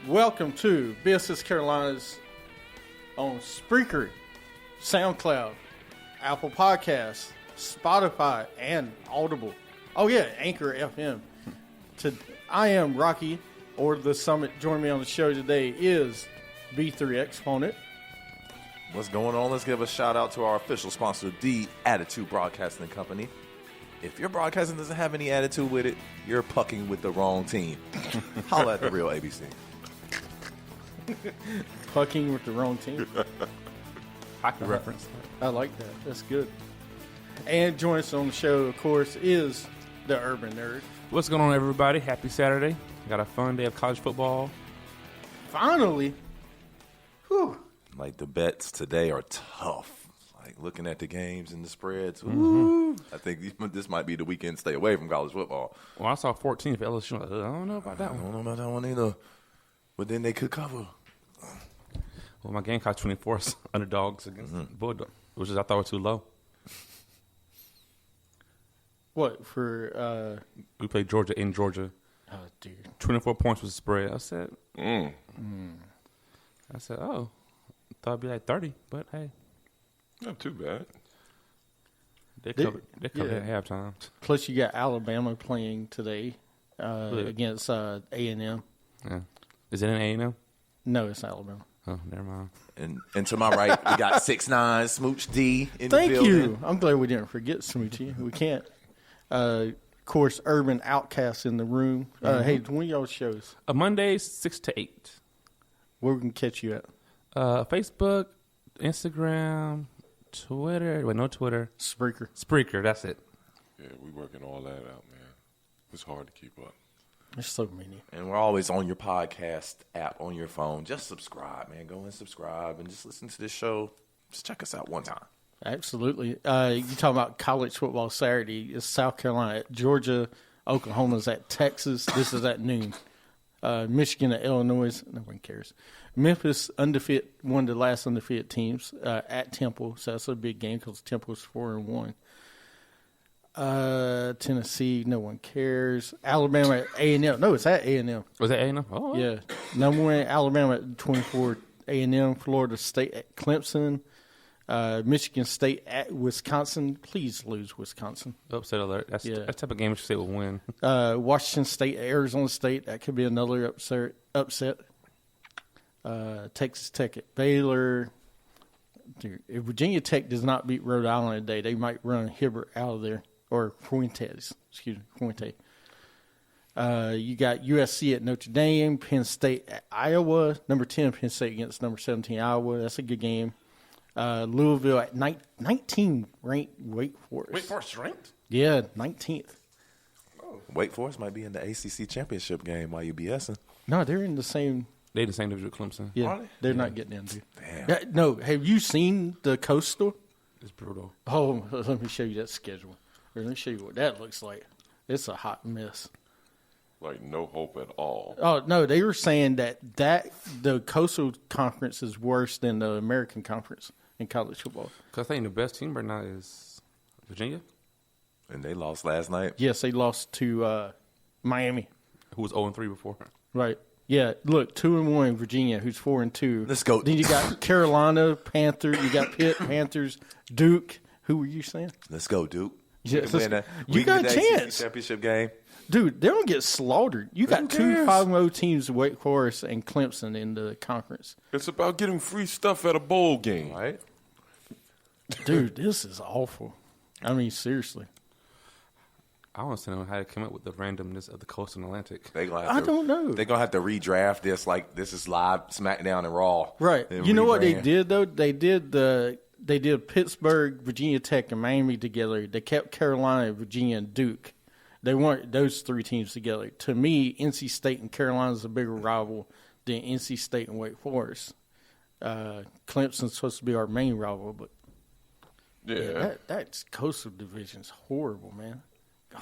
Welcome to BSS Carolinas on Spreaker, SoundCloud, Apple Podcasts, Spotify, and Audible. Oh yeah, Anchor FM. I am Rocky, or the Summit. Joining me on the show today is B3 Exponent. What's going on? Let's give a shout out to our official sponsor, The Attitude Broadcasting Company. If your broadcasting doesn't have any attitude with it, you're pucking with the wrong team. Holla at the real ABC. Pucking with the wrong team. Hockey reference. I like that. That's good. And joining us on the show, of course, is the Urban Nerd. What's going on, everybody? Happy Saturday. Got a fun day of college football. Finally. Whew. Like, the bets today are tough. Like, looking at the games and the spreads. Woo. I think this might be the weekend stay away from college football. Well, I saw 14 for LSU. I don't know about that I one. don't know about that one either. But then they could cover. Well, my game caught 24 underdogs against Bulldog, which I thought was too low. What, for... We played Georgia in Georgia. Oh, dude. 24 points was the spread. I said, oh, thought it'd be like 30, but hey. Not too bad. They covered at halftime. Plus, you got Alabama playing today against A&M. Yeah. Is it in A&M? No, it's Alabama. Oh, never mind. And to my right, we got 6'9", Smooch D in the Thank building. you. I'm glad we didn't forget Smoochy. We can't. Of course, Urban Outcast in the room. Hey, when y'all shows? Mondays, 6 to 8. Where we can catch you at? Facebook, Instagram, Twitter. Wait, no Twitter. Spreaker, that's it. Yeah, we working all that out, man. It's hard to keep up. There's so many. And we're always on your podcast app on your phone. Just subscribe, man. Go and subscribe and just listen to this show. Just check us out one time. Absolutely. You talking about college football Saturday. It's South Carolina at Georgia. Oklahoma's at Texas. This is at noon. Michigan at Illinois. No one cares. Memphis, undefeated, one of the last undefeated teams at Temple. So that's a big game because Temple's 4-1. Tennessee, no one cares. Alabama at A&M. No, it's at A&M. Was that A&M? Oh, yeah. Number one, Alabama at 24. A&M, Florida State at Clemson. Michigan State at Wisconsin. Please lose Wisconsin. Upset alert. That's that type of game Michigan State will win. Washington State at Arizona State. That could be another upset. Texas Tech at Baylor. Dude, if Virginia Tech does not beat Rhode Island today, they might run Hibbert out of there. Or Fuente. You got USC at Notre Dame. Penn State at Iowa. Number 10, Penn State against number 17, Iowa. That's a good game. Louisville at 19 ranked Wake Forest. Wake Forest ranked? Yeah, 19th. Oh. Wake Forest might be in the ACC championship game while you BSing. No, they're in the same. They the same division with Clemson. Yeah, they're not getting in, dude. Damn. No, have you seen the Coastal? It's brutal. Oh, let me show you that schedule. Or let me show you what that looks like. It's a hot mess. Like no hope at all. Oh, no, they were saying that the Coastal Conference is worse than the American Conference in college football. Because I think the best team right now is Virginia. And they lost last night. Yes, they lost to Miami. Who was 0-3 before. Right. Yeah, look, 2-1 Virginia, who's 4-2. Let's go. Then you got Carolina, Panthers. You got Pitt, Panthers, Duke. Who were you saying? Let's go, Duke. Yes, We got a ACC chance. championship game. Dude, they don't get slaughtered. You got two cares? 5-0 teams, Wake Forest and Clemson, in the conference. It's about getting free stuff at a bowl game. Right? Dude, this is awful. I mean, seriously. I want to know how to come up with the randomness of the Coast and Atlantic. I don't know. They're going to have to redraft this like this is live SmackDown and Raw. Right. Then You know what they rebrand. did, though? They did Pittsburgh, Virginia Tech, and Miami together. They kept Carolina, Virginia, and Duke. They weren't those three teams together. To me, NC State and Carolina is a bigger rival than NC State and Wake Forest. Clemson's supposed to be our main rival, but Yeah. that Coastal Division's horrible, man.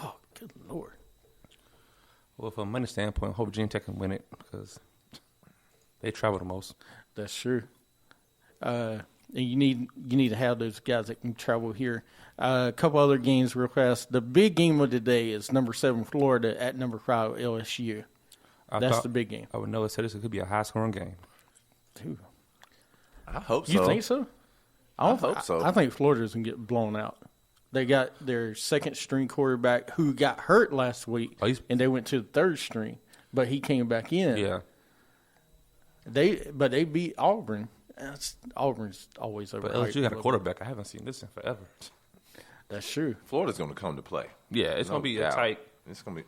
Oh, good Lord. Well, from a money standpoint, I hope Virginia Tech can win it because they travel the most. That's true. And you need to have those guys that can travel here. A couple other games real fast. The big game of the day is number 7 Florida at number 5 LSU. That's the big game. I would know it said this could be a high-scoring game. Dude. I hope so. You think so? I hope so. I think Florida's going to get blown out. They got their second-string quarterback who got hurt last week, and they went to the third string, but he came back in. Yeah. But they beat Auburn. Auburn's always overhyped. But LSU got a quarterback. I haven't seen this in forever. That's true. Florida's going to come to play. Yeah, it's going to be a tight.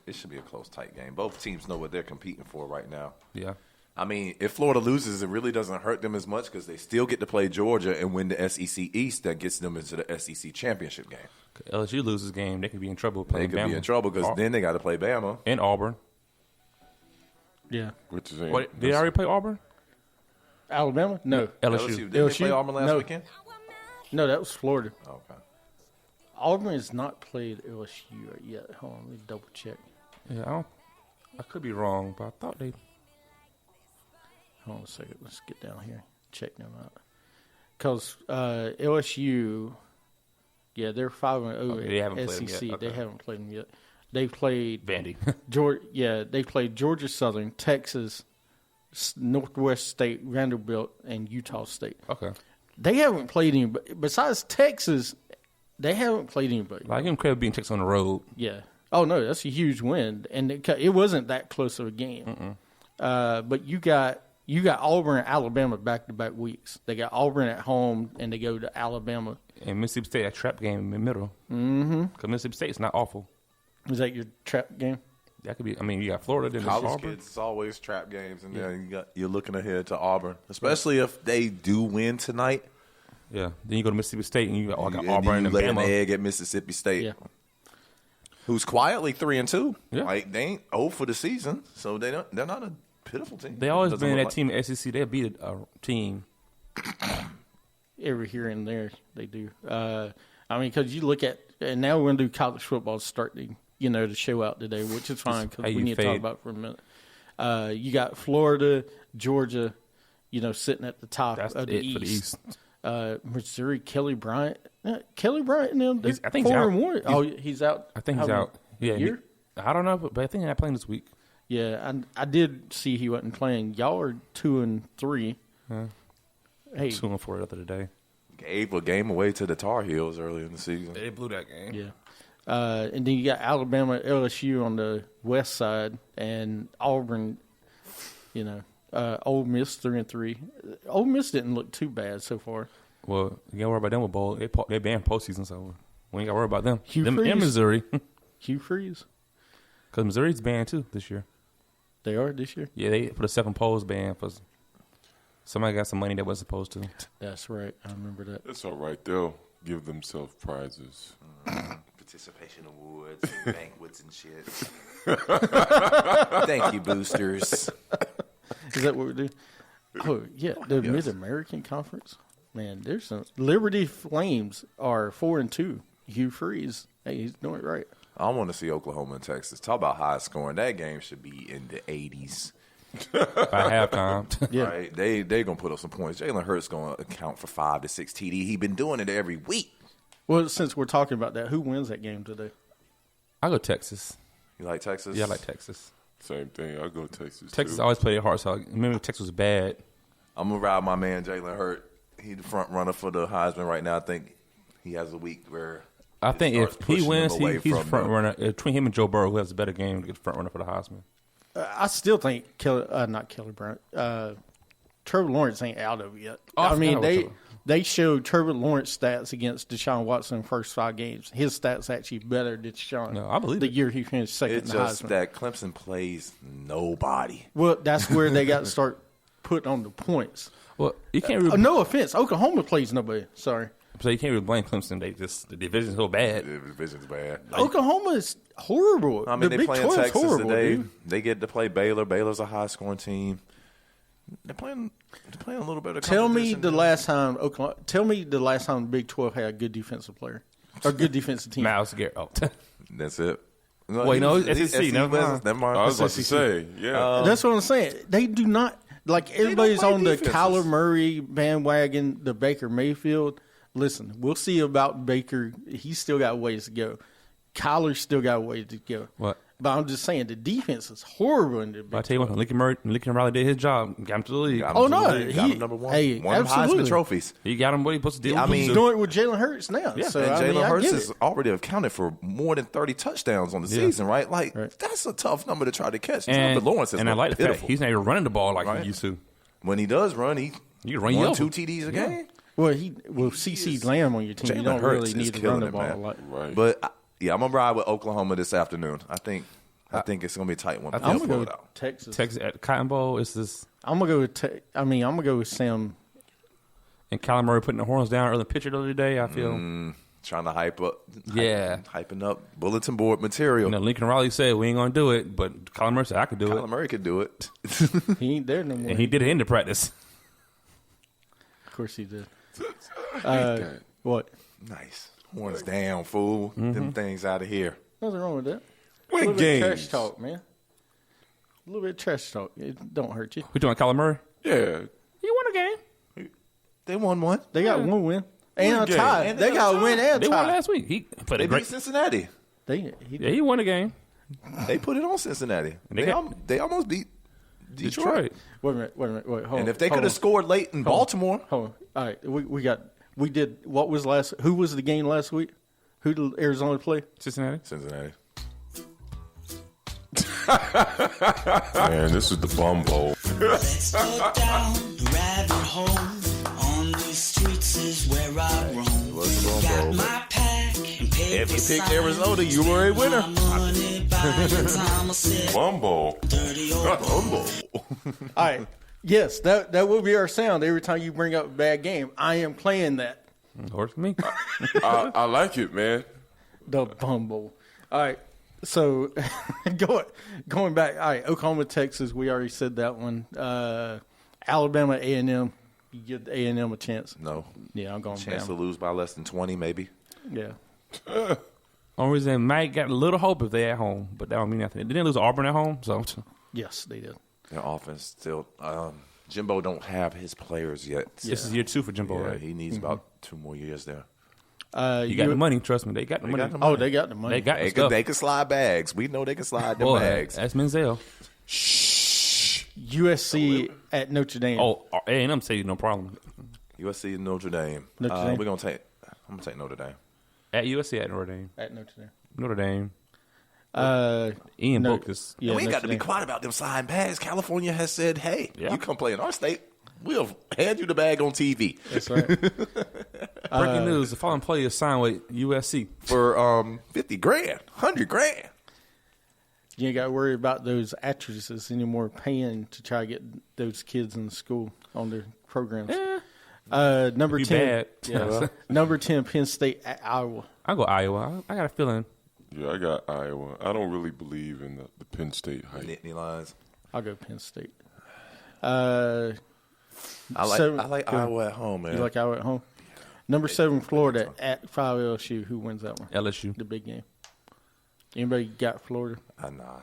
It should be a close, tight game. Both teams know what they're competing for right now. Yeah. I mean, if Florida loses, it really doesn't hurt them as much because they still get to play Georgia and win the SEC East. That gets them into the SEC championship game. LSU loses game, they could be in trouble playing Bama. They could be in trouble because then they got to play Bama. And Auburn. Yeah. Which is Did they already play Auburn? Alabama? No. LSU. Did they play Auburn last weekend? No, that was Florida. Okay. Auburn has not played LSU yet. Hold on, let me double check. Yeah, I could be wrong, but I thought they. Hold on a second. Let's get down here. Check them out. Because LSU, they're 5-0 they haven't at played them SEC. yet. Okay. They haven't played them yet. They played Vandy. they played Georgia Southern, Texas, Northwest State, Vanderbilt, and Utah State. Okay. They haven't played anybody. Besides Texas, they haven't played anybody. Like, I give them credit beating Texas on the road. Yeah. Oh, no, that's a huge win. And it wasn't that close of a game. But you got Auburn and Alabama back-to-back weeks. They got Auburn at home, and they go to Alabama. And Mississippi State, a trap game in the middle. Mm-hmm. Because Mississippi State's not awful. Is that your trap game? That could be. I mean, you got Florida, then College Auburn. kids, it's always trap games, and then you're looking ahead to Auburn, especially if they do win tonight. Yeah. Then you go to Mississippi State, and you got And Auburn you and lay an Bama. egg at Mississippi State. Yeah. Who's quietly 3-2. Yeah. Like, they ain't 0 for the season, so they're not a pitiful team. They always Doesn't been look that team at SEC. They beat a team. Every here and there, they do. I mean, because you look at, and now we're going to do college football starting, the show out today, which is fine because we need to talk about it for a minute. You got Florida, Georgia, sitting at the top of the East. For the East. Missouri, Kelly Bryant. Kelly Bryant and them, I think he's out. 4-1. He's out. I think he's out. Yeah. Year? I don't know, but I think he's not playing this week. Yeah, I did see he wasn't playing. Y'all are 2-3. Yeah. Hey, 2-4 the other day. Gave a game away to the Tar Heels early in the season. They blew that game. yeah. And then you got Alabama, LSU on the west side, and Auburn. Ole Miss 3-3. Ole Miss didn't look too bad so far. Well, you got to worry about them with bowl. They banned postseason, so we ain't got to worry about them. Hugh Them Freeze. and Missouri. Hugh Freeze. Because Missouri's banned, too, this year. They are this year? Yeah, they put a 7 polls ban for somebody got some money that wasn't supposed to. That's right. I remember that. That's all right. They'll give themselves prizes. Participation awards, and banquets and shit. Thank you, boosters. Is that what we do? Oh, yeah. The Mid-American Conference. Man, there's some. Liberty Flames are 4-2. Hugh Freeze. Hey, he's doing it right. I want to see Oklahoma and Texas. Talk about high scoring. That game should be in the 80s. By halftime. Yeah. Right? They're going to put up some points. Jalen Hurts going to account for 5 to 6 TD. He's been doing it every week. Well, since we're talking about that, who wins that game today? I go Texas. You like Texas? Yeah, I like Texas. Same thing. I go Texas. Texas too. always played hard, so I remember Texas was bad. I'm going to ride my man Jalen Hurts. He's the front runner for the Heisman right now. I think he has a week where I think if he wins, he's from front runner. Between him and Joe Burrow, who has a better game, to get front runner for the Heisman. I still think not Kelly Bryant. Trevor Lawrence ain't out of it yet. Oh, I I mean, forgot about they showed Trevor Lawrence stats against Deshaun Watson in the first 5 games. His stats actually better than Deshaun. No, I believe the it. year he finished second it's in the just Heisman. that Clemson plays nobody. Well, that's where they got to start putting on the points. Well, you can't really, No offense, Oklahoma plays nobody. Sorry, so you can't really blame Clemson. The division's so bad. The division's bad. Oklahoma is horrible. I mean, the they Big playing 12's Texas horrible, today. dude. They get to play Baylor. Baylor's a high scoring team. They're playing a little better. Tell me competition the than- last time the Big 12 had a good defensive player or good defensive team. Miles Garrett. Oh. That's it. Wait, no, it's SEC. Never mind. Never mind. I was about to SEC. say, yeah. That's what I'm saying. They do not everybody's play on the defenses. Kyler Murray bandwagon, the Baker Mayfield. Listen, we'll see about Baker. He's still got ways to go. Kyler's still got ways to go. What? But I'm just saying the defense is horrible in the Big But I tell you what, Lincoln Riley did his job. Got him to the league. Got him Oh, to the no, league, got him number one. hey, Won absolutely. Heisman trophies. He got him what he supposed to do. Yeah, I mean, He's doing it with Jalen Hurts now. Yeah, so, And I Jalen mean, I Hurts get has it. already accounted for more than 30 touchdowns on the season, right? Like, that's a tough number to try to catch. and Trevor Lawrence is I like the fact pitiful. he's not even running the ball like Right. he used to. When he does run, he You run you 1, over. 2 TDs a game. Well, CC Lamb on your team, you Jalen don't Hurts really is need to killing run the it, ball a man. lot. Right. But, I'm going to ride with Oklahoma this afternoon. I think it's going to be a tight one. I'm They'll gonna pull go it with out. Texas. Texas at Cotton Bowl is this, I'm gonna go with. I'm gonna go with Sam. and Kyler Murray putting the horns down early pitcher the other day. I feel Trying to Yeah. hyping up bulletin board material. Lincoln Riley said we ain't gonna do it, but Kyler Murray said I could do Kyler it, Murray could do it. He ain't there no more. and he did it in the practice. Of course he did. that. What? Nice. Horns down, fool. Them things out of here. Nothing wrong with that. A Win little bit of games. trash talk, man. A little bit of trash talk. It don't hurt you. We doing Kyler Murray? Yeah. He won a game. They won one. They got one win and a game. tie. And They they got got a win and They a won tie. last week. He played They a great. beat Cincinnati. He won a game. They put it on Cincinnati. And they They almost beat Detroit. Detroit. Wait a minute. Hold on. And if they hold could have on. scored late in Baltimore, Hold on. All right. We did, what was last, who was the game last week? Who did Arizona play? Cincinnati. Cincinnati. Man, this is the bum bowl. Let's go down the rabbit hole. On these streets is where I roam. was the Bum Got Bowl, my pack and paper If you picked signs. Arizona, you were a winner. My money by the time I said Bum bowl. dirty old Humble. All right. Yes, that will be our sound every time you bring up a bad game. I am playing that. Works for me. I like it, man. The Bumble. All right. So going back. All right. Oklahoma, Texas. We already said that one. Alabama, A&M. You give A&M a chance. No. Yeah, I'm going Chance to down. lose by less than 20, maybe. Yeah. Only reason Mike got a little hope if they at home, but that don't mean nothing. They didn't lose to Auburn at home, so Yes, they did. Their offense still. Jimbo don't have his players yet. this is year 2 for Jimbo. Yeah, Right? he needs about 2 more years there. You got the money. Trust me, they got the money. got the Oh, they got the money. They got the They stuff. can slide bags. We know they can slide them Boy, bags. that's Menzel. USC at Notre Dame. Oh, A&M say no problem. USC and Notre Dame. Notre Dame. I'm gonna take Notre Dame. At USC, at Notre Dame. At Notre Dame. Notre Dame. Ian No, booked this. yeah, and we ain't got Notre to be Dame. quiet about them sliding bags. California has said, "Hey, Yeah. you come play in our state, we'll hand you the bag on TV That's right. Breaking news: the following player signed with USC. for $50,000, $100,000." You ain't got to worry about those actresses anymore paying to try to get those kids in the school on their programs. Number Be 10. bad. Yeah. Number 10, Penn State at Iowa. I'll go Iowa. I got a feeling. Yeah, I got Iowa. I don't really believe in the Penn State hype. Nittany lines. I'll go Penn State. I like Seven- I like go. Iowa at home, man. You like Iowa at home? Number 7, Florida at 5 LSU. Who wins that one? LSU. The big game. Anybody got Florida? Nah.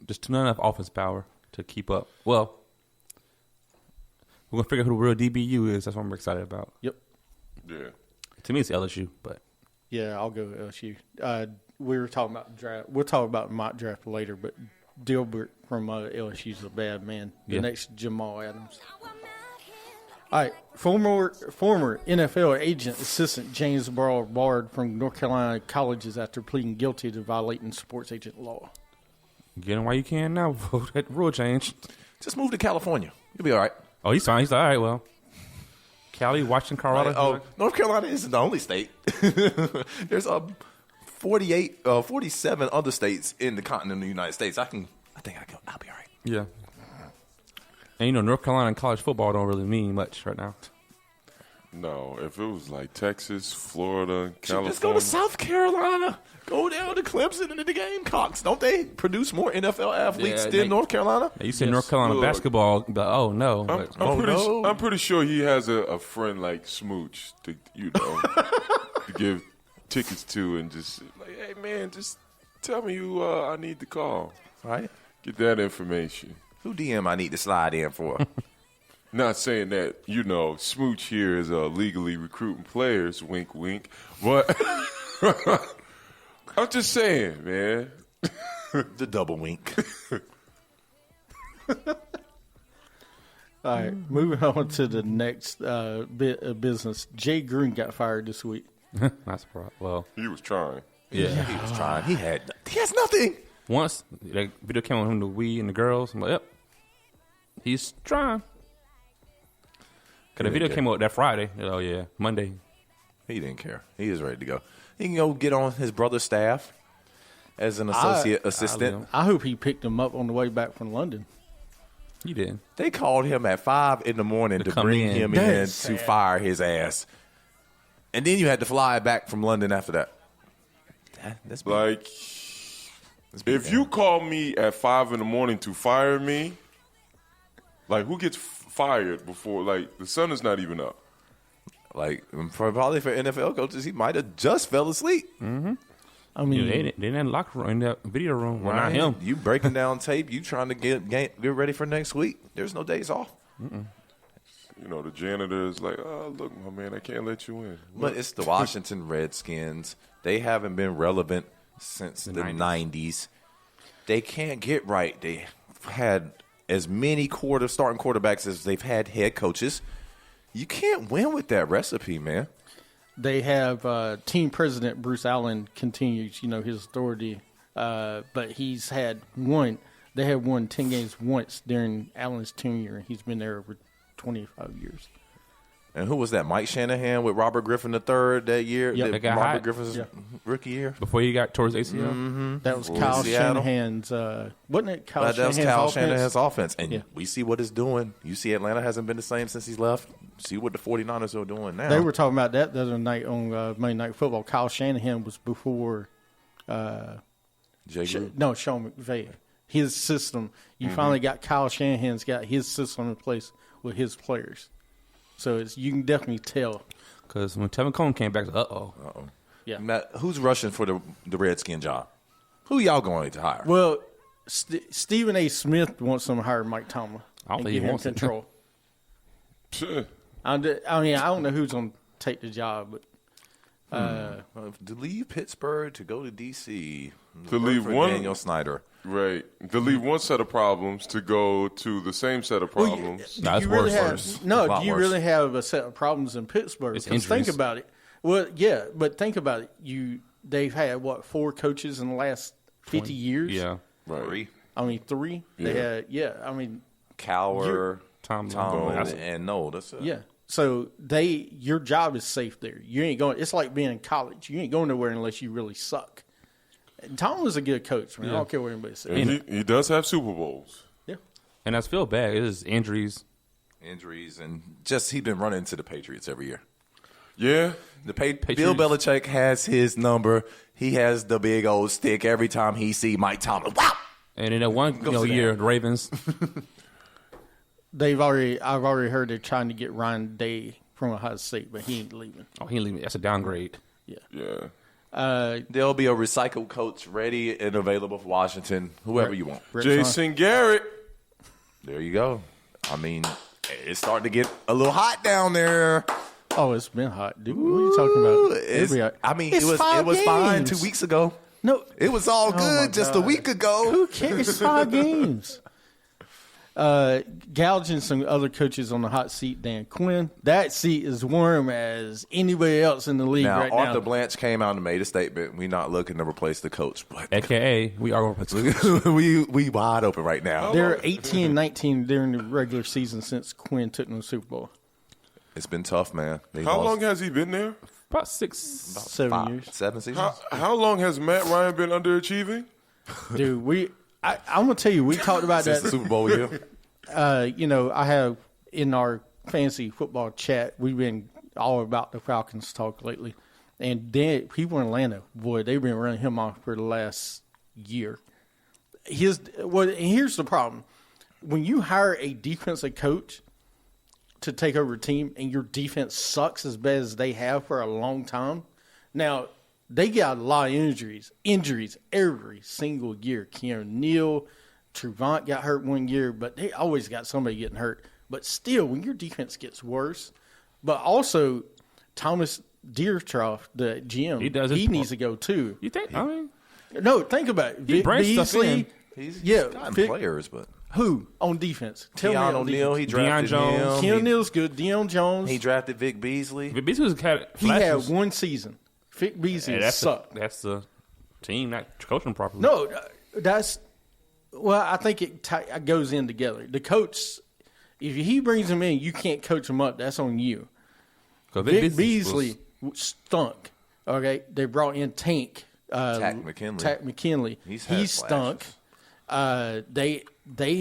Just not enough offense power to keep up. Well, we're gonna figure out who the real DBU is. That's what I'm excited about. Yep. Yeah. To me, it's LSU, but Yeah, I'll go LSU. We were talking about draft. We'll talk about mock draft later, but Dilbert from LSU's a bad man. The Yeah. next Jamal Adams. All right, former NFL agent assistant James Burrow barred from North Carolina colleges after pleading guilty to violating sports agent law. get him while you can now. Vote that rule change. Just move to California. You'll be all right. Oh, he's fine. He's all right. Well, Cali, Washington, Colorado. North Carolina isn't the only state. There's 47 other states in the continent of the United States. I'll be all right. Yeah. And you know, North Carolina and college football don't really mean much right now. No, if it was like Texas, Florida, California. Just go to South Carolina. Go down to Clemson and to the Gamecocks. Don't they produce more NFL athletes Yeah, than North Carolina? You said North Carolina Look. basketball, but oh no. I'm pretty sure he has a friend like Smooch to to give tickets to and just like, hey man, just tell me who I need to call. Right? Get that information. Who DM I need to slide in for? Not saying that, Smooch here is legally recruiting players, wink, wink. But I'm just saying, man. The double wink. All right, moving on to the next bit of business. Jay Green got fired this week. That's right. Well, He was trying. yeah. He was trying. He has nothing. Once that video came on him, the we and the girls, I'm like, yep, he's trying. Because the video came out that Friday. Oh, yeah, Monday. He didn't care. He is ready to go. He can go get on his brother's staff as an associate assistant. I hope he picked him up on the way back from London. He did. They called him at 5 in the morning to come bring in. him That's in sad. to fire his ass. And then you had to fly back from London after that. That's big. Like, if you call me at 5 in the morning to fire me, like, who gets fired before, like, the sun is not even up? Like, probably for NFL coaches, he might have just fell asleep. I mean, Yeah, they in that locker room, in that video room. Well, not Right? him. You breaking down tape, you trying to get ready for next week. There's no days off. You know, the janitor is like, oh, look, my man, I can't let you in. But it's the Washington Redskins. They haven't been relevant since the 90s. They can't get right. They had as many starting quarterbacks as they've had head coaches. You can't win with that recipe, man. they have team president Bruce Allen continues, his authority, but he's had won 10 games once during Allen's tenure, and he's been there over 25 years. And who was that? Mike Shanahan with Robert Griffin III that year? Yep. That That got Robert hot. Griffin's Yeah. rookie year? Before he got towards ACL. That was Well, Kyle Seattle. Shanahan's, wasn't it Kyle That was Shanahan's Kyle offense? Shanahan's offense. And Yeah. we see what it's doing. You see Atlanta hasn't been the same since he's left. See what the 49ers are doing now. They were talking about that the other night on Monday Night Football. Kyle Shanahan was before Jay Gruden. no, Sean McVay. His system. You finally got Kyle Shanahan's got his system in place with his players. So you can definitely tell. Because when Tevin Coleman came back, uh-oh. Yeah. Matt, who's rushing for the Redskin job? Who y'all going to hire? Well, Stephen A. Smith wants them to hire Mike Tomlin I don't and think give he him wants it. control. Psh, I don't know who's going to take the job, but To leave Pittsburgh to go to D.C. To leave for one- Daniel Snyder. right. To leave one set of problems to go to the same set of problems. No, it's do you really worse. have, A no, lot do you worse. really have a set of problems in Pittsburgh? It's 'Cause think injuries. about it. Well, yeah, but think about it. They've had, 4 coaches in the last 50 years? Yeah. Right. 3? They had, Cowher, Tomlin. and no, that's it. Yeah. So your job is safe there. You ain't going. It's like being in college. You ain't going nowhere unless you really suck. And Tomlin's a good coach, man. I don't care what anybody says. And he does have Super Bowls. Yeah. And that's feel bad. It is injuries. Injuries and just he's been running into the Patriots every year. Yeah. Bill Patriots. Belichick has his number. He has the big old stick every time he see Mike Tomlin. Wow! And in that one Go sit year, down. the Ravens, I've already heard they're trying to get Ryan Day from Ohio State, but he ain't leaving. he ain't leaving. That's a downgrade. Yeah. There'll be a recycled coach ready and available for Washington, whoever you want. Brett Jason Garrett. There you go. I mean, it's starting to get a little hot down there. Oh, it's been hot, dude. What are you talking about? It'll be hot. I mean, It's it was 5 fine games. 2 weeks ago. No, It was all my good just a God. week ago. who cares? It's 5 games. Gouging some other coaches on the hot seat, Dan Quinn. That seat is warm as anybody else in the league Now, right Arthur now. Blanche came out and made a statement. We're not looking to replace the coach, but AKA, we are going to we wide open right now. They're 18-19 during the regular season since Quinn took them to the Super Bowl. It's been tough, man. They How lost long has he been there? about 6. 7 years. 7 seasons. How long has Matt Ryan been underachieving? Dude, I'm going to tell you, we talked about Since the that. Super Bowl year. I have in our fantasy football chat, we've been all about the Falcons talk lately. And then people in Atlanta, boy, they've been running him off for the last year. Here's the problem. When you hire a defensive coach to take over a team and your defense sucks as bad as they have for a long time, now they got a lot of injuries every single year. Keanu Neal, Trevant got hurt one year, but they always got somebody getting hurt. But still, when your defense gets worse, but also Thomas Diertroff, the GM, He does his he part. needs to go too. You think? I mean, No, think about it. He brings stuff in. He's gotten Vic- players, but Who on defense? Tell me Keon on O'Neal, he defense. drafted Deion Jones. him. Keon Neal's good. Deion Jones. He drafted Vic Beasley. Vic Beasley was a cat. He had one season. Vic Beasley That's sucked. that's the team not coaching properly. No, that's well. I think it goes in together. The coach, if he brings him in, you can't coach him up. That's on you. 'Cause Vic Beasley stunk. Okay, they brought in Tank. Tack McKinley. Tack McKinley. He's He had stunk. They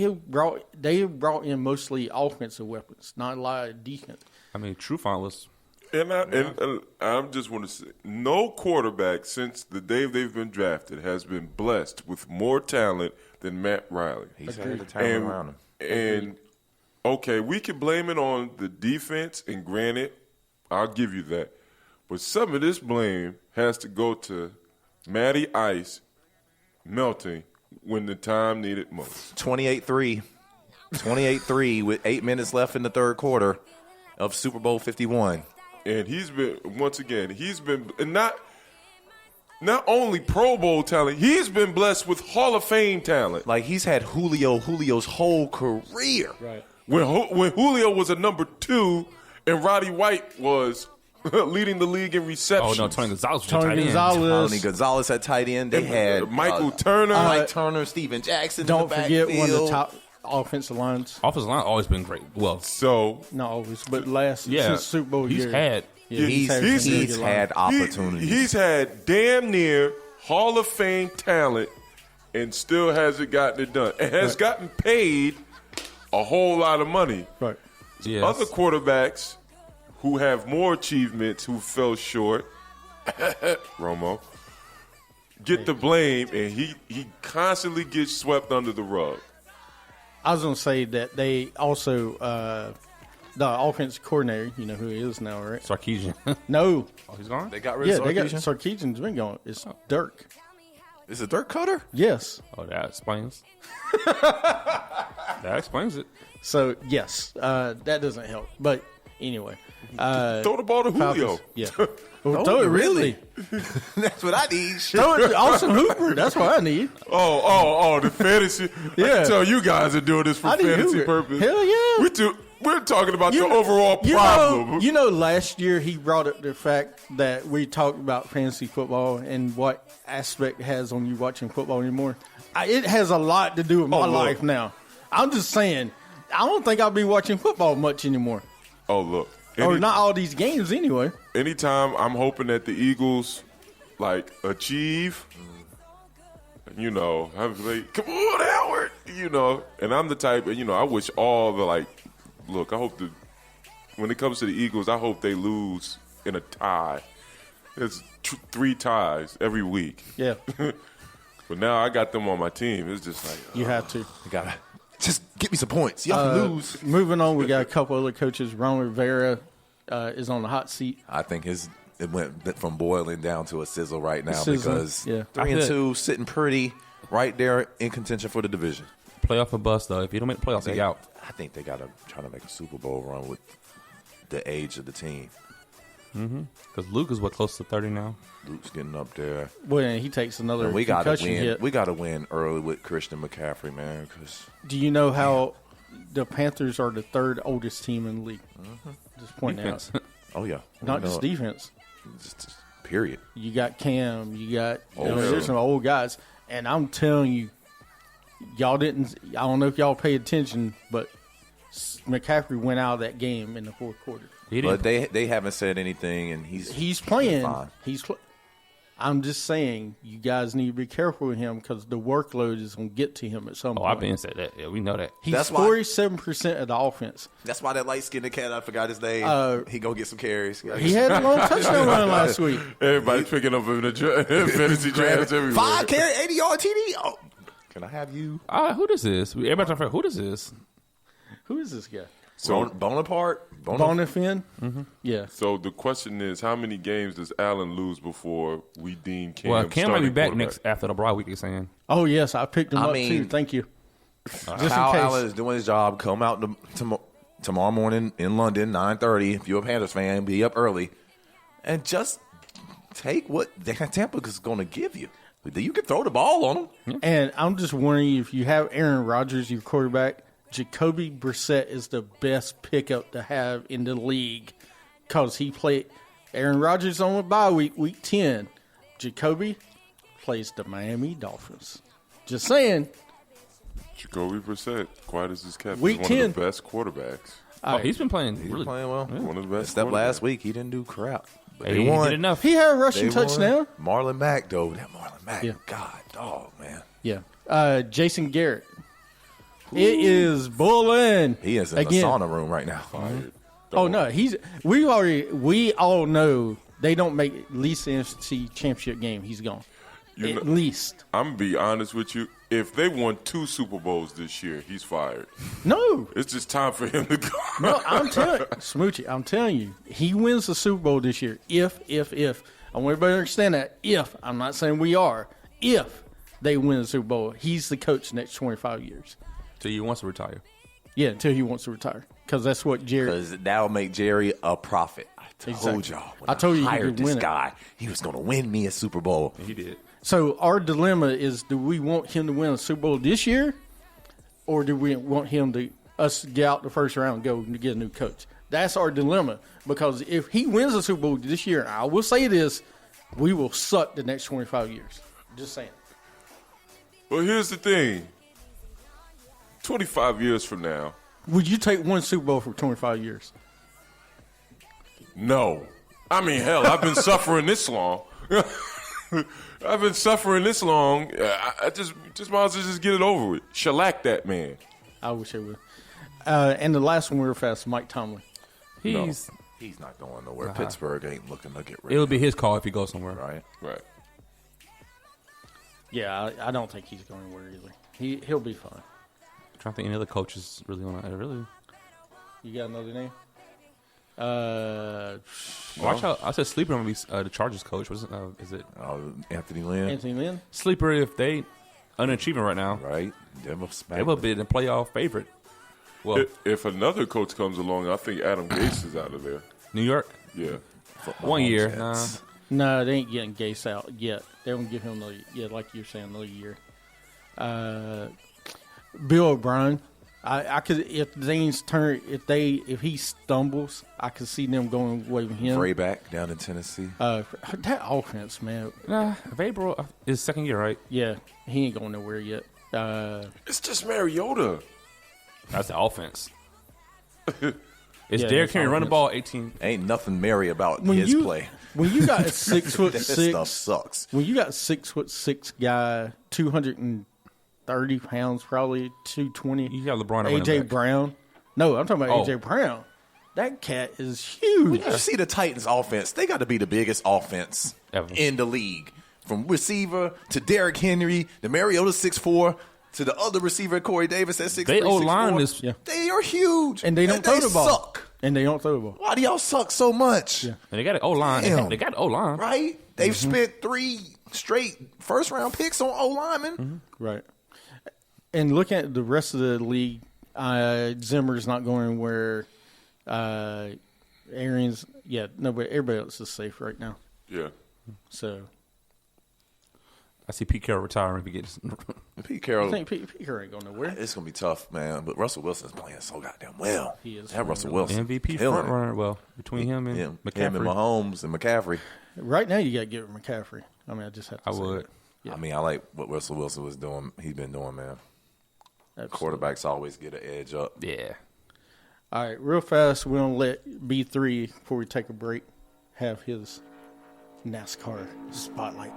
have brought in mostly offensive weapons, not a lot of defense. I mean, Trufant was. And I just want to say, no quarterback since the day they've been drafted has been blessed with more talent than Matt Riley. He's had the talent around him. And okay, we can blame it on the defense, and granted, I'll give you that. But some of this blame has to go to Matty Ice melting when the time needed most. 28-3. 28-3 with 8 minutes left in the third quarter of Super Bowl 51. And he's been, once again, and not only Pro Bowl talent, he's been blessed with Hall of Fame talent. Like, he's had Julio's whole career. Right. When Julio was a number 2 and Roddy White was leading the league in Oh receptions. no, Tony Gonzalez. Tony Tony Gonzalez at tight end. They had Michael Turner. Mike Turner, Steven Jackson. Don't in the forget one of the backfield. top offensive lines. Offensive line always been great. Well, So Not always, but since Super Bowl he's year. had. Yeah, He's had opportunities. he's had damn near Hall of Fame talent and still hasn't gotten it done. And has gotten paid a whole lot of money. Right. Yes. Other quarterbacks who have more achievements who fell short, Romo, get the blame, and he constantly gets swept under the rug. I was going to say that they also, the offensive coordinator, you know who he is now, right? Sarkisian. No. Oh, he's gone. They got rid Yeah, of they got Sarkisian? Sarkisian's been going. It's Dirk. Is it Dirk Cutter? Yes. Oh, that explains. That explains it. So, yes, that doesn't help. But anyway. Throw the ball to Julio. Falcons, yeah. Well, throw it really. That's what I need. Throw it to Austin Hooper. That's what I need. Oh, the fantasy. I Yeah. can tell you guys are doing this for I need fantasy Hooper. purpose. Hell yeah. We're talking about the overall problem. You know, last year he brought up the fact that we talked about fantasy football and what aspect it has on you watching football anymore. It has a lot to do with my look. life now. I'm just saying, I don't think I'll be watching football much anymore. Oh, look. Or not all these games anyway. Anytime I'm hoping that the Eagles, like, achieve, you know, I'm like, come on, Howard, you know. And I'm the type, you know, I wish all the, like, look, I hope when it comes to the Eagles, I hope they lose in a tie. There's 3 ties every week. Yeah, But now I got them on my team. It's just like, you have to. You gotta just get me some points. Y'all can lose. Moving on, we got a couple other coaches. Ron Rivera is on the hot seat. I think it went from boiling down to a sizzle right now Sizzle, because yeah. 3-2 sitting pretty right there in contention for the division. Playoff or bust, though. If you don't make the playoffs, you out. I think they gotta try to make a Super Bowl run with the age of the team. Because Luke is, close to 30 now? Luke's getting up there. Well, and he takes another And we gotta concussion win. hit. We gotta win early with Christian McCaffrey, man. Because Do you know how the Panthers are the 3rd oldest team in the league? Just pointing out. Defense. oh yeah, Not You just know, defense. just period. You got Cam. You got yeah. there's some old guys, and I'm telling you, y'all didn't. I don't know if y'all paid attention, but McCaffrey went out of that game in the 4th quarter. He But didn't. they haven't said anything, and He's playing. fine. I'm just saying, you guys need to be careful with him because the workload is going to get to him at some Oh, point. I've been said that. Yeah, we know that. He's That's why- 47% of the offense. That's why that light skinned cat, I forgot his name. He gonna get some carries. He had a long touchdown run last week. everybody's picking up in the fantasy drafts everywhere. 5 carry, 80-yard TD. Oh, can I have you? Who this is? Everybody talking about who this is? Who is this guy? So, Bonaparte. Bonifin? Yeah. so the question is, how many games does Allen lose before we deem Cam? Well, Cam might be starting back quarterback? next after the bye week, he's saying. Oh, yes, I picked him I up mean- too. Thank you. Just in Kyle case. Allen is doing his job. Come out tomorrow morning in London, 9:30. If you're a Panthers fan, be up early, and just take what Tampa is going to give you. You can throw the ball on him. And I'm just wondering if you have Aaron Rodgers, your quarterback, Jacoby Brissett is the best pickup to have in the league because he played Aaron Rodgers on a bye week 10. Jacoby plays the Miami Dolphins. Just saying. Jacoby Brissett, quiet as his cat, is Week one 10. of the best quarterbacks. He's been playing He's really playing well. One of the best. Except last quarterbacks. week, he didn't do crap. But Hey, they he won. did enough. He had a rushing They won. touchdown. Marlon Mack, though. That Marlon Mack. Yeah. God, dog, man. Yeah. Jason Garrett. It is bulling. He is in again. the sauna room right now. Oh no, we all know they don't make at least the NFC Championship game. He's gone. You At know- least. I'm going to be honest with you. If they won 2 Super Bowls this year, he's fired. No. It's just time for him to go. No, I'm telling Smoochie, I'm telling you, he wins the Super Bowl this year. If. I want everybody to understand that. If. I'm not saying we are. If they win the Super Bowl, he's the coach the next 25 years. So he wants to retire. Yeah, until he wants to retire. Because that's what Jerry. Because that'll make Jerry a profit. I told Exactly. y'all. When I told you he hired could this win it. guy, he was going to win me a Super Bowl. He did. So our dilemma is: do we want him to win a Super Bowl this year, or do we want him to us get out the first round and go to get a new coach? That's our dilemma. Because if he wins the Super Bowl this year, I will say this: we will suck the next 25 years. Just saying. Well, here's the thing. 25 years from now, Would you take one Super Bowl for 25 years? no. I mean, hell, I've been suffering this long. I've been suffering this long. I just might as well just get it over with. Shellac that man. I wish I would. And the last one real fast, Mike Tomlin. He's He's not going nowhere. Pittsburgh ain't looking to get rid it'll of be him, his call if he goes somewhere. right? Right. Yeah, I don't think he's going anywhere either. He'll be fine. I'm trying to think any other coaches really want to really. You got another name? Watch out! I said sleeper on the Chargers coach. Is it Anthony Lynn, Anthony Lynn? sleeper if they underachieving right now? right? They will be the playoff favorite. Well, If another coach comes along, I think Adam Gase is out of there. New York, Yeah. 1 year. Jets. No, they ain't getting Gase out yet. They won't give him another. Yeah, like you're saying, another year. Bill O'Brien. I could if things turn if he stumbles, I could see them going away with him. Vrabel down in Tennessee. That offense, man. Vrabel is second year, right? Yeah, he ain't going nowhere yet. It's just Mariota. That's the offense. It's Yeah, Derrick that's Henry running the offense. ball 18. Ain't nothing merry about When his you play. when you got a 6'6", That stuff sucks. when you got 6'6" guy, 230 pounds, probably 220. You got LeBron at running AJ back. Brown. No, I'm talking about Oh. AJ Brown. That cat is huge. You see the Titans offense, they got to be the biggest offense Ever. in the league. From receiver to Derrick Henry, to Mariota 6'4", to the other receiver, Corey Davis at 6'3", They O-line 6'4". is- Yeah. They are huge. And they don't throw the ball. Suck. And they don't throw the ball. Why do y'all suck so much? Yeah. And they got an O-line. Damn. They got an O-line. Right? They've spent 3 straight first-round picks on O-linemen. Right. And looking at the rest of the league, Zimmer's not going anywhere. Arians, everybody else is safe right now. Yeah. So I see Pete Carroll retiring if he gets. Pete I Carroll, think Pete Carroll ain't going nowhere. it's going to be tough, man. But Russell Wilson's playing so goddamn well. He is That Russell playing Wilson. MVP killing front it. runner. Well, between him and Him and McCaffrey, Mahomes and McCaffrey. Right now, you got to give it McCaffrey. I mean, I just have to I say would. that. Yeah. I mean, I like what Russell Wilson was doing. He's been doing, man. Absolutely. Quarterbacks always get an edge up. Yeah. All right, real fast, we're going to let B3, before we take a break, have his NASCAR spotlight.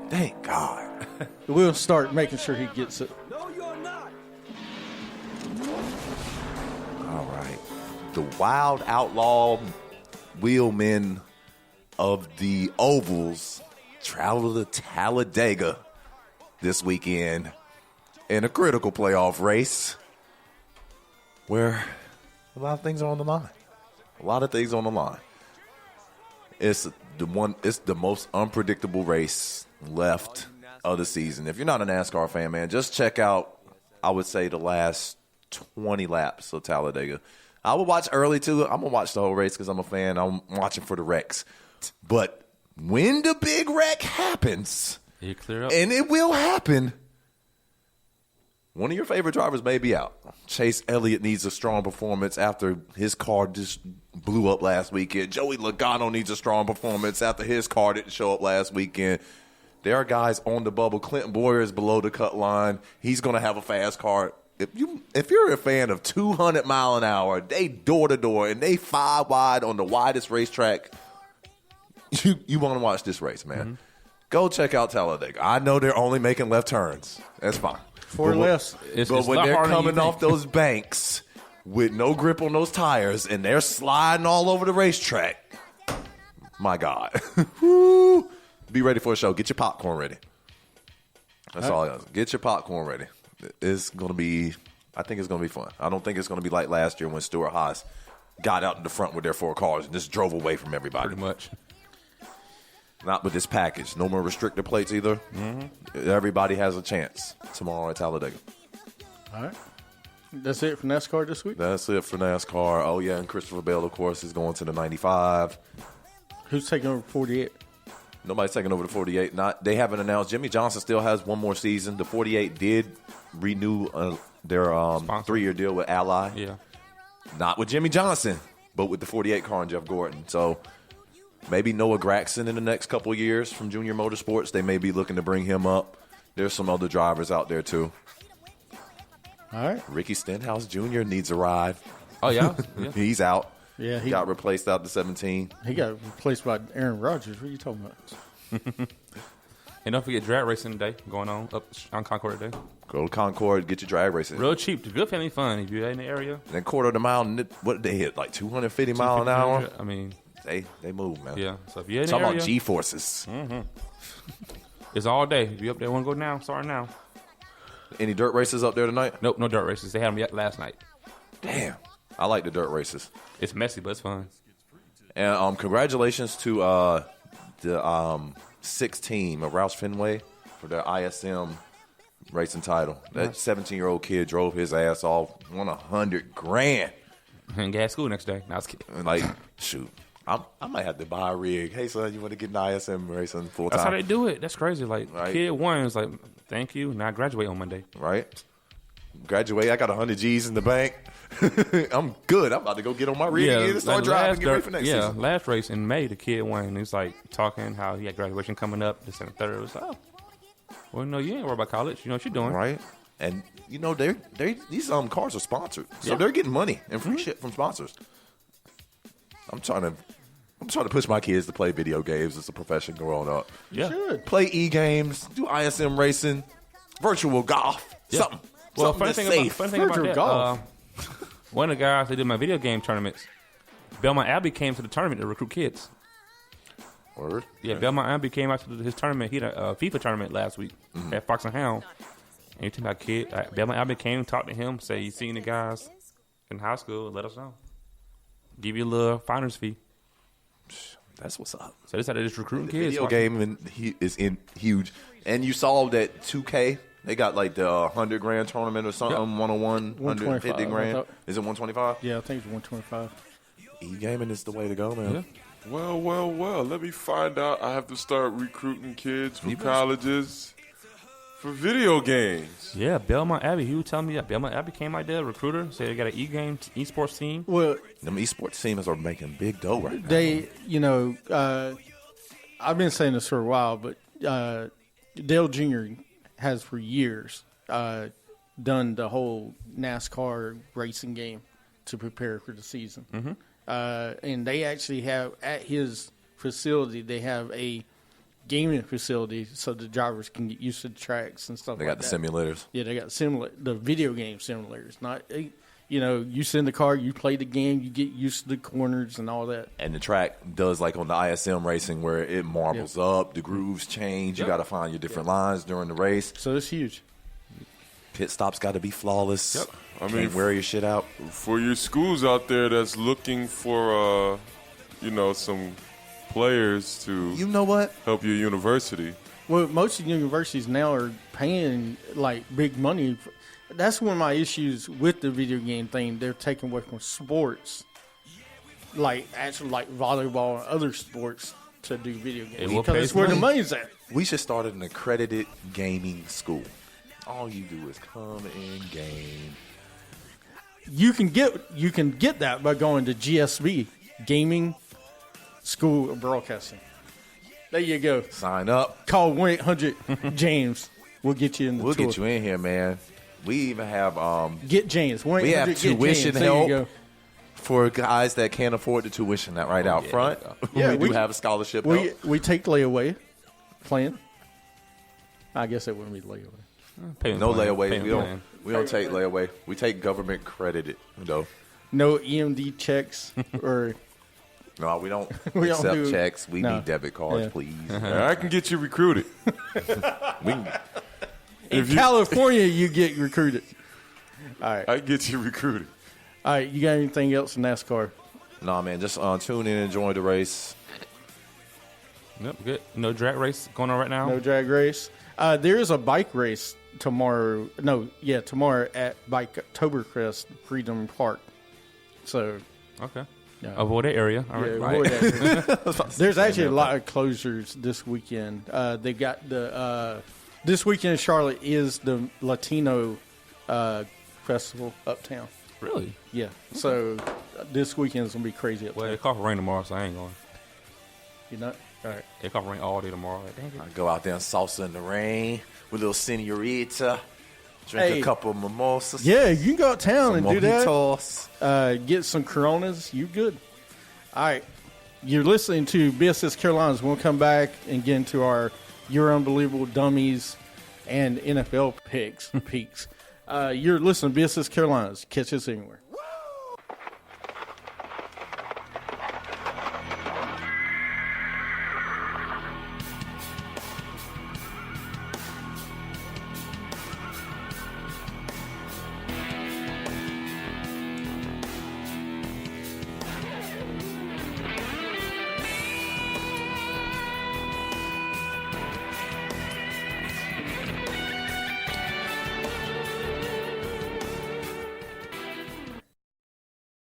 Thank God. We'll start making sure he gets it. All right. The wild outlaw wheelmen of the ovals travel to Talladega this weekend in a critical playoff race where a lot of things are on the line. A lot of things on the line. It's the most unpredictable race left of the season. If you're not a NASCAR fan, man, just check out, I would say, the last 20 laps of Talladega. I will watch early, too. I'm going to watch the whole race because I'm a fan. I'm watching for the wrecks. But when the big wreck happens, You clear up. And it will happen. One of your favorite drivers may be out. Chase Elliott needs a strong performance after his car just blew up last weekend. Joey Logano needs a strong performance after his car didn't show up last weekend. There are guys on the bubble. Clinton Boyer is below the cut line. He's going to have a fast car. If you're a fan of 200 mile an hour, they door to door, and they 5 wide on the widest racetrack, you want to watch this race, man. Mm-hmm. Go check out Talladega. I know they're only making left turns. That's fine. Four less. But when they're coming off those banks with no grip on those tires and they're sliding all over the racetrack, my God. Woo. Be ready for a show. Get your popcorn ready. That's all I got. Get your popcorn ready. It's going to be, I think it's going to be fun. I don't think it's going to be like last year when Stuart Haas got out in the front with their 4 cars and just drove away from everybody. Pretty much. Not with this package. No more restrictor plates either. Mm-hmm. Everybody has a chance tomorrow at Talladega. All right. That's it for NASCAR this week? That's it for NASCAR. Oh, yeah, and Christopher Bell, of course, is going to the 95. Who's taking over 48? Nobody's taking over the 48. They haven't announced. Jimmy Johnson still has one more season. The 48 did renew their 3-year deal with Ally. Yeah. Not with Jimmy Johnson, but with the 48 car and Jeff Gordon. So maybe Noah Gragson in the next couple of years from Junior Motorsports. They may be looking to bring him up. There's some other drivers out there, too. All right. Ricky Stenhouse Jr. needs a ride. Oh, yeah? He's out. Yeah, he got replaced out to 17. He got replaced by Aaron Rodgers. What are you talking about? And don't forget drag racing today going on up on Concord today. Go to Concord, get your drag racing. Real cheap. Good family fun if you're in the area. And then quarter of the mile, what did they hit? Like 250 mile an hour? I mean, they move, man. Yeah. So if you're in the Talk area. about G-forces. Mm-hmm. It's all day. If you up there, want to go now, start now. Any dirt races up there tonight? Nope, no dirt races. They had them last night. Damn. I like the dirt races. It's messy, but it's fun. And congratulations to the 6 team of Roush Fenway for their ISM racing title. That 17-year-old kid drove his ass off, won $100,000. And gas school next day. No, I was kidding. And like, shoot, I might have to buy a rig. Hey, son, you want to get an ISM racing full time? That's how they do it. That's crazy. Like, kid one is like, thank you. Now I graduate on Monday. Right. Graduate. I got 100 G's in the bank. I'm good. I'm about to go get on my rig and start driving and get ready for next season. Last race in May, the kid won. He's like talking how he had graduation coming up, this and the third. It was like, oh, well, no, you ain't worried about college. You know what you're doing. Right. And, you know, these cars are sponsored. So they're getting money and free shit from sponsors. I'm trying to push my kids to play video games as a profession growing up. Yeah. You should. Play e-games, do ISM racing, virtual golf, something. Well, funny thing about that, golf. One of the guys that did my video game tournaments, Belmont Abbey came to the tournament to recruit kids. Word? Yeah, Belmont Abbey came out to his tournament. He had a FIFA tournament last week at Fox and Hound. And you talking about kid, Belmont Abbey came, talked to him, say, you seen the guys in high school, let us know. Give you a little finder's fee. That's what's up. So this how they just recruiting The kids. video game is huge. And you saw that 2K, they got like the $100,000 tournament or something, 101, 150 grand. Is it 125? Yeah, I think it's 125. E-gaming is the way to go, man. Yeah. Well, let me find out. I have to start recruiting kids from colleges for video games. Yeah, Belmont Abbey. He was telling me that Belmont Abbey came out there, recruiter, said they got an e-game, esports team. Well, them esports teams are making big dough right now. They, I've been saying this for a while, but Dale Jr. has for years done the whole NASCAR racing game to prepare for the season. Mm-hmm. And they actually have, at his facility, they have a gaming facility so the drivers can get used to the tracks and stuff like that. They got the simulators. Yeah, they got the video game simulators. Not, you sit in the car, you play the game, you get used to the corners and all that. And the track does like on the ISM racing where it marbles up, the grooves change, you got to find your different lines during the race. So it's huge. Pit stops got to be flawless. Yep. I mean, can't wear your shit out. For your schools out there that's looking for, some players to you know what? help your university. Well, most of the universities now are paying like big money. That's one of my issues with the video game thing. They're taking away from sports, like actually like volleyball and other sports, to do video games It will because pay it's where the money. money's at. We should start an accredited gaming school. All you do is come and game. You can get that by going to GSB, Gaming School of Broadcasting. There you go. Sign up. Call 1-800 James. We'll get you in the We'll tour. get you in here, man. We even have Get James. 1-800 we have get tuition James. There you help go. for guys that can't afford the tuition right out front. Yeah, we do have a scholarship We help. we take layaway plan. I guess it wouldn't be layaway. Payment No plan. layaway. Payment We plan. don't take layaway. We take government credited. No, No EMD checks or no, we don't We don't accept do- checks. We no. need debit cards, Yeah. please. I can get you recruited. We can, in If you- California you get recruited. All right. I can get you recruited. All right, you got anything else in NASCAR? nah, man, just tune in and enjoy the race. Yep, good. No drag race going on right now. No drag race. There is a bike race tomorrow. Tomorrow at Oktoberfest Freedom Park. So, Okay. yeah. Avoid that area. All right. Yeah, Right. avoid that. There's actually a lot of closures this weekend. They got the this weekend in Charlotte is the Latino festival uptown. Really? Yeah, so this weekend's gonna be crazy uptown. Well, it called for rain tomorrow, so I ain't going. You know? All right. It called for rain all day tomorrow. Like, dang it. I go out there and salsa in the rain with a little senorita, drink Hey. a couple of mimosas. Yeah, you can go uptown and some do that. mojitos. Get some Coronas. You good? All right. You're listening to BSS Carolinas. We'll come back and get into our You're Unbelievable Dummies and NFL picks. Peaks. You're listening to BSS Carolinas. Catch us anywhere.